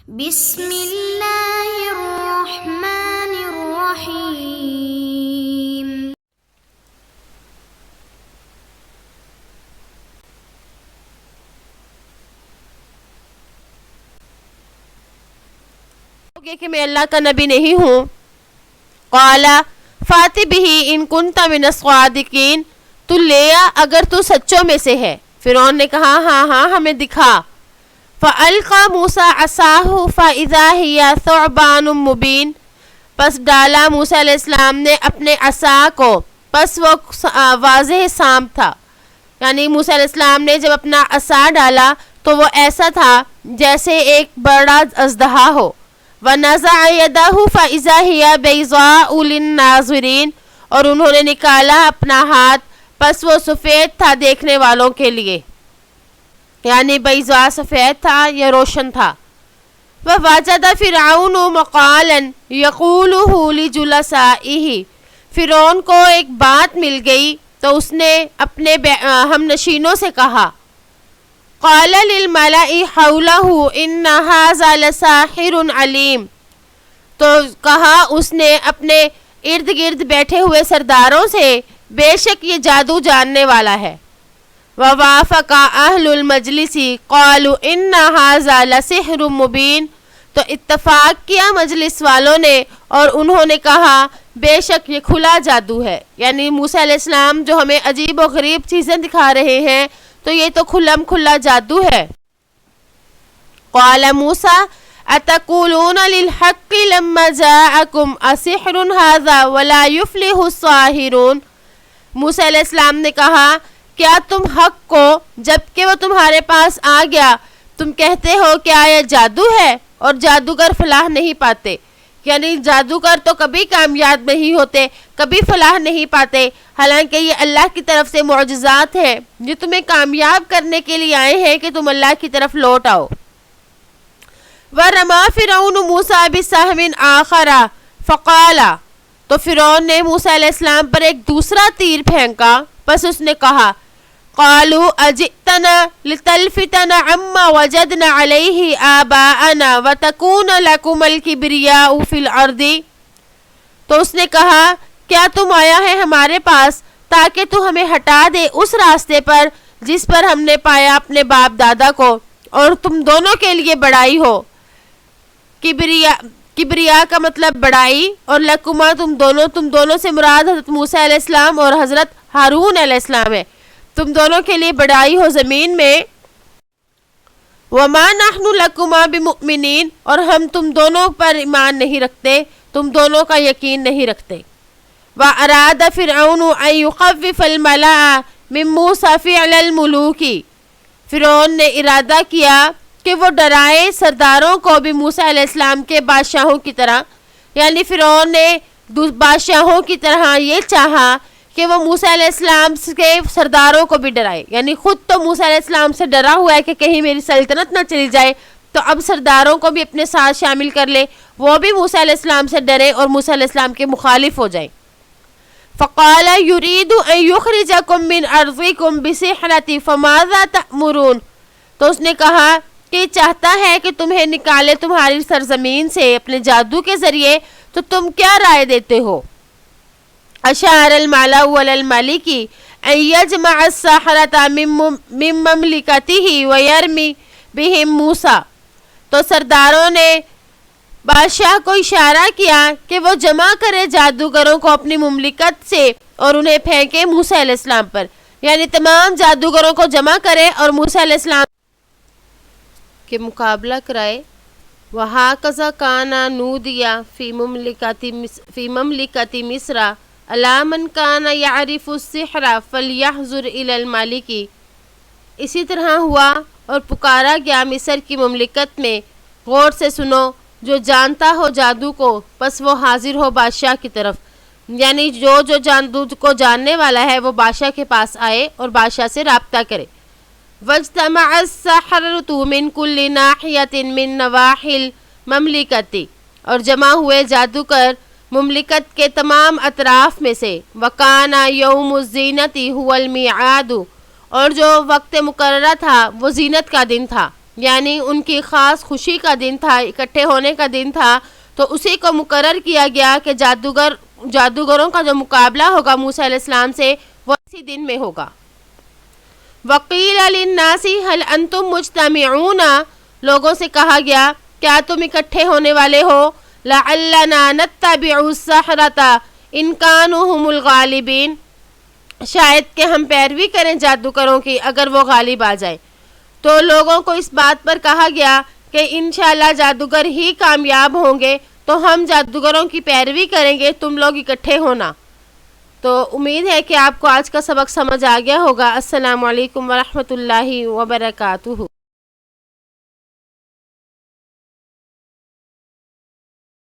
بسم اللہ الرحمن الرحیم. کہ میں اللہ کا نبی نہیں ہوں. قال فات بہ ان کنت من الصادقین، تو لے آ اگر تو سچوں میں سے ہے. فرعون نے کہا ہاں ہمیں دکھا. فالقى موسیٰ عصاہ فاذا ہی ثعبان مبین، پس ڈالا موسیٰ علیہ السلام نے اپنے عصا کو، پس وہ واضح سانپ تھا. یعنی موسیٰ علیہ السلام نے جب اپنا عصا ڈالا تو وہ ایسا تھا جیسے ایک بڑا اژدہا ہو. وَنَزَعَ يَدَهُ فَإِذَا هِيَ بَيْضَاءُ لِلنَّاظِرِينَ، اور انہوں نے نکالا اپنا ہاتھ، پس وہ سفید تھا دیکھنے والوں کے لیے. یعنی بیضاء سفید تھا یا روشن تھا. وَوَجَدَ فِرْعَوْنُ مَقَالًا يَقُولُهُ لِجُلَسَائِهِ، فرعون کو ایک بات مل گئی تو اس نے اپنے ہم نشینوں سے کہا. قال للملأ حوله ان هذا لساحر علیم، تو کہا اس نے اپنے ارد گرد بیٹھے ہوئے سرداروں سے، بے شک یہ جادو جاننے والا ہے. ووافق اہل المجلس قالوا ان هذا لسحر مبین، تو اتفاق کیا مجلس والوں نے اور انہوں نے کہا بے شک یہ کھلا جادو ہے. یعنی موسیٰ علیہ السلام جو ہمیں عجیب و غریب چیزیں دکھا رہے ہیں تو یہ تو کھلا جادو ہے. قال موسیٰ اتقولون للحق لما جاءکم اسحر هذا ولا يفلح الساحرون، موسیٰ علیہ السلام نے کہا کیا تم حق کو جبکہ وہ تمہارے پاس آ گیا تم کہتے ہو کیا یہ جادو ہے، اور جادوگر فلاح نہیں پاتے. یعنی جادوگر تو کبھی کامیاب نہیں ہوتے، کبھی فلاح نہیں پاتے، حالانکہ یہ اللہ کی طرف سے معجزات ہیں جو تمہیں کامیاب کرنے کے لیے آئے ہیں کہ تم اللہ کی طرف لوٹ آؤ. وَرَمَا فِرْعَوْنُ مُوسَىٰ بِسَهْمٍ آخَرَ فَقَالَ، تو فرعون نے موسیٰ علیہ السلام پر ایک دوسرا تیر پھینکا، پس اس نے کہا قالوا اجئتنا لتلفتنا عما وجدنا علیہ آباءنا وتکون لکم الکبریاء فی الارض، تو اس نے کہا کیا تم آیا ہے ہمارے پاس تاکہ تو ہمیں ہٹا دے اس راستے پر جس پر ہم نے پایا اپنے باپ دادا کو، اور تم دونوں کے لیے بڑائی ہو. کبریا کا مطلب بڑائی، اور لکما تم دونوں سے مراد حضرت موسیٰ علیہ السلام اور حضرت ہارون علیہ السلام ہے. تم دونوں کے لیے بڑائی ہو زمین میں. وما نحن لکما بمؤمنین، اور ہم تم دونوں پر ایمان نہیں رکھتے، تم دونوں کا یقین نہیں رکھتے. واراد فرعون ان یخوف الملأ من موسیٰ فعل الملوک، فرعون نے ارادہ کیا کہ وہ ڈرائے سرداروں کو بھی موسیٰ علیہ السلام کے بادشاہوں کی طرح. یعنی فرعون نے بادشاہوں کی طرح یہ چاہا کہ وہ موسیٰ علیہ السلام کے سرداروں کو بھی ڈرائے. یعنی خود تو موسیٰ علیہ السلام سے ڈرا ہوا ہے کہ کہیں میری سلطنت نہ چلی جائے، تو اب سرداروں کو بھی اپنے ساتھ شامل کر لے، وہ بھی موسیٰ علیہ السلام سے ڈرے اور موسیٰ علیہ السلام کے مخالف ہو جائیں. فقال يريد ان يخرجكم من ارضكم بسحرة فماذا تأمرون، تو اس نے کہا کہ چاہتا ہے کہ تمہیں نکالے تمہاری سرزمین سے اپنے جادو کے ذریعے، تو تم کیا رائے دیتے ہو. اشار الملأ علی الملک ان یجمع السحرة من مملکتہ ویرمی بہم موسیٰ، تو سرداروں نے بادشاہ کو اشارہ کیا کہ وہ جمع کرے جادوگروں کو اپنی مملکت سے اور انہیں پھینکے موسیٰ علیہ السلام پر. یعنی تمام جادوگروں کو جمع کرے اور موسیٰ علیہ السلام کے مقابلہ کرائے. وَهَكَذَا كَانَ نُودِيَ فِي مَمْلِكَةِ مِصْرَ عَلَىٰ مَنْ كَانَ يَعْرِفُ السِّحْرَ فَلْيَحْذُرْ إِلَى الْمَلِكِ، اسی طرح ہوا اور پکارا گیا مصر کی مملکت میں، غور سے سنو جو جانتا ہو جادو کو پس وہ حاضر ہو بادشاہ کی طرف. یعنی جو جادو کو جاننے والا ہے وہ بادشاہ کے پاس آئے اور بادشاہ سے رابطہ کرے. وَاجْتَمَعَ السَّحَرَةُ مِنْ كُلِّ نَاحِيَةٍ مِنْ نَوَاحِي الْمَمْلِكَةِ، اور جمع ہوئے جادوگر مملکت کے تمام اطراف میں سے. وَكَانَ يَوْمُ الزِّينَةِ هُوَ الْمِيعَادُ، اور جو وقت مقررہ تھا وہ زینت کا دن تھا. یعنی ان کی خاص خوشی کا دن تھا، اکٹھے ہونے کا دن تھا، تو اسی کو مقرر کیا گیا کہ جادوگروں کا جو مقابلہ ہوگا موسیٰ علیہ السلام سے وہ اسی دن میں ہوگا۔ وَقِيلَ لِلنَّاسِ هَلْ أَنْتُمْ مُجْتَمِعُونَ، لوگوں سے کہا گیا کیا تم اکٹھے ہونے والے ہو؟ لَعَلَّنَا نَتَّبِعُ السَّحْرَةَ إِنْ كَانُوا هُمُ الْغَالِبِينَ، شاید کہ ہم پیروی کریں جادوگروں کی اگر وہ غالب آ جائے۔ تو لوگوں کو اس بات پر کہا گیا کہ انشاءاللہ جادوگر ہی کامیاب ہوں گے، تو ہم جادوگروں کی پیروی کریں گے، تم لوگ اکٹھے ہونا۔ تو امید ہے کہ آپ کو آج کا سبق سمجھ آ گیا ہوگا۔ السلام علیکم ورحمۃ اللہ وبرکاتہ۔